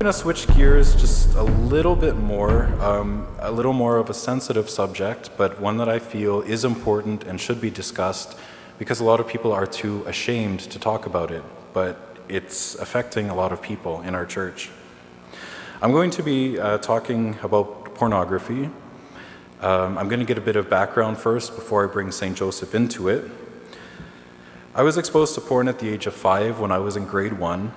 I'm going to switch gears just a little bit more, a little more of a sensitive subject, but one that I feel is important and should be discussed because a lot of people are too ashamed to talk about it, but it's affecting a lot of people in our church. I'm going to be talking about pornography. I'm going to get a bit of background first before I bring St. Joseph into it. I was exposed to porn at the age of 5 when I was in grade 1.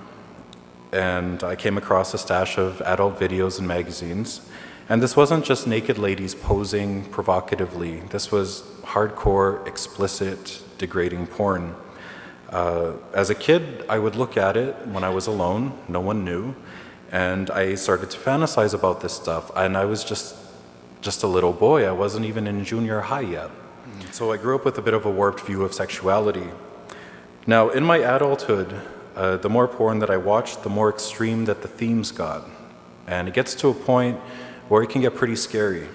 And I came across a stash of adult videos and magazines. And this wasn't just naked ladies posing provocatively. This was hardcore, explicit, degrading porn. As a kid, I would look at it when I was alone, no one knew, and I started to fantasize about this stuff. And I was just a little boy. I wasn't even in junior high yet. So I grew up with a bit of a warped view of sexuality. Now, in my adulthood, the more porn that I watched, the more extreme that the themes got. And it gets to a point where it can get pretty scary.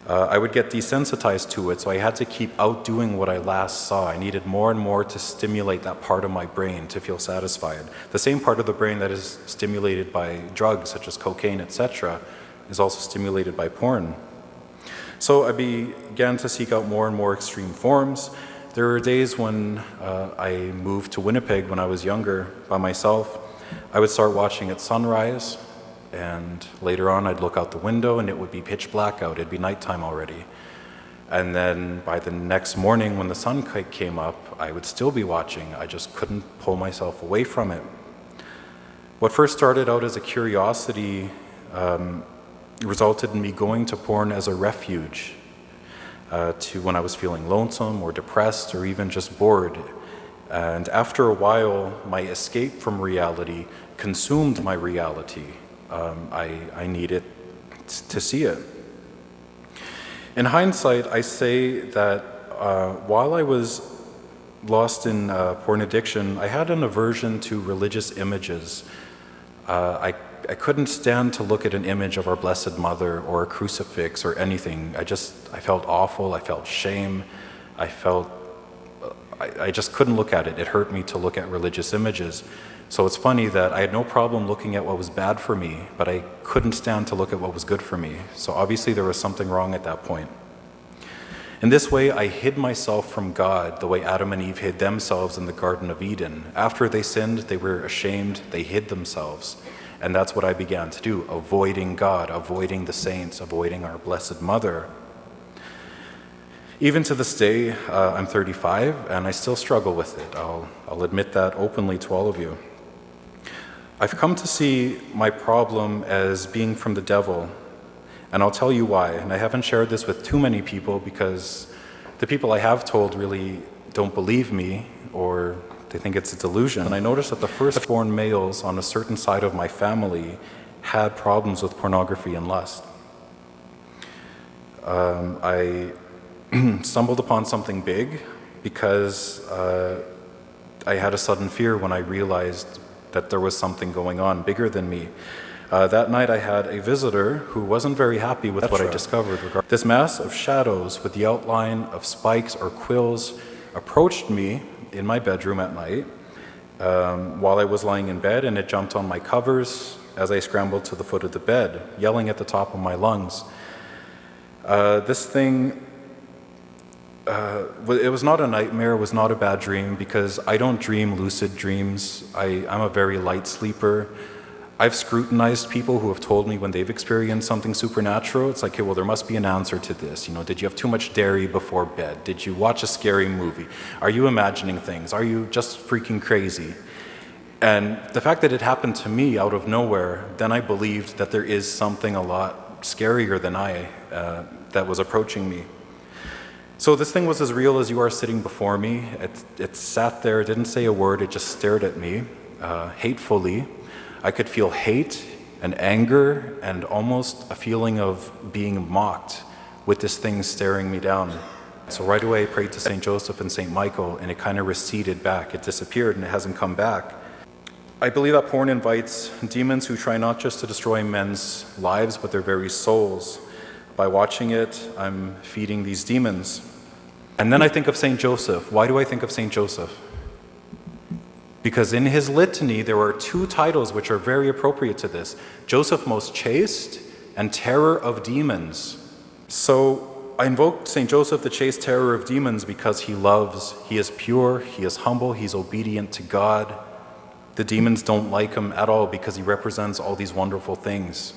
I would get desensitized to it, so I had to keep outdoing what I last saw. I needed more and more to stimulate that part of my brain to feel satisfied. The same part of the brain that is stimulated by drugs, such as cocaine, etc., is also stimulated by porn. So I began to seek out more and more extreme forms. There were days when I moved to Winnipeg when I was younger by myself. I would start watching at sunrise, and later on I'd look out the window and it would be pitch black out. It'd be nighttime already. And then by the next morning when the sun came up, I would still be watching. I just couldn't pull myself away from it. What first started out as a curiosity resulted in me going to porn as a refuge. To when I was feeling lonesome or depressed or even just bored. And after a while, my escape from reality consumed my reality. I needed to see it. In hindsight, I say that while I was lost in porn addiction, I had an aversion to religious images. I couldn't stand to look at an image of our Blessed Mother or a crucifix or anything. I felt awful, I felt shame, I just couldn't look at it. It hurt me to look at religious images. So it's funny that I had no problem looking at what was bad for me, but I couldn't stand to look at what was good for me. So obviously there was something wrong at that point. In this way, I hid myself from God the way Adam and Eve hid themselves in the Garden of Eden. After they sinned, they were ashamed, they hid themselves. And that's what I began to do, avoiding God, avoiding the saints, avoiding our Blessed Mother. Even to this day, I'm 35, and I still struggle with it. I'll admit that openly to all of you. I've come to see my problem as being from the devil, and I'll tell you why. And I haven't shared this with too many people because the people I have told really don't believe me, or they think it's a delusion. And I noticed that the firstborn males on a certain side of my family had problems with pornography and lust. I stumbled upon something big because I had a sudden fear when I realized that there was something going on bigger than me. That night I had a visitor who wasn't very happy with what I discovered. This mass of shadows with the outline of spikes or quills approached me in my bedroom at night while I was lying in bed, and it jumped on my covers as I scrambled to the foot of the bed, yelling at the top of my lungs. This thing, it was not a nightmare, it was not a bad dream, because I don't dream lucid dreams. I'm a very light sleeper. I've scrutinized people who have told me when they've experienced something supernatural. It's like, okay, well, there must be an answer to this. You know, did you have too much dairy before bed? Did you watch a scary movie? Are you imagining things? Are you just freaking crazy? And the fact that it happened to me out of nowhere, then I believed that there is something a lot scarier than I that was approaching me. So this thing was as real as you are sitting before me. It sat there, didn't say a word, it just stared at me, hatefully. I could feel hate and anger and almost a feeling of being mocked with this thing staring me down. So right away I prayed to St. Joseph and St. Michael, and it kind of receded back. It disappeared and it hasn't come back. I believe that porn invites demons who try not just to destroy men's lives, but their very souls. By watching it, I'm feeding these demons. And then I think of St. Joseph. Why do I think of St. Joseph? because in his litany there are two titles which are very appropriate to this: Joseph Most Chaste and Terror of Demons. So I invoke St. Joseph the Chaste, Terror of Demons, because he loves, he is pure, he is humble, he's obedient to God. The demons don't like him at all because he represents all these wonderful things.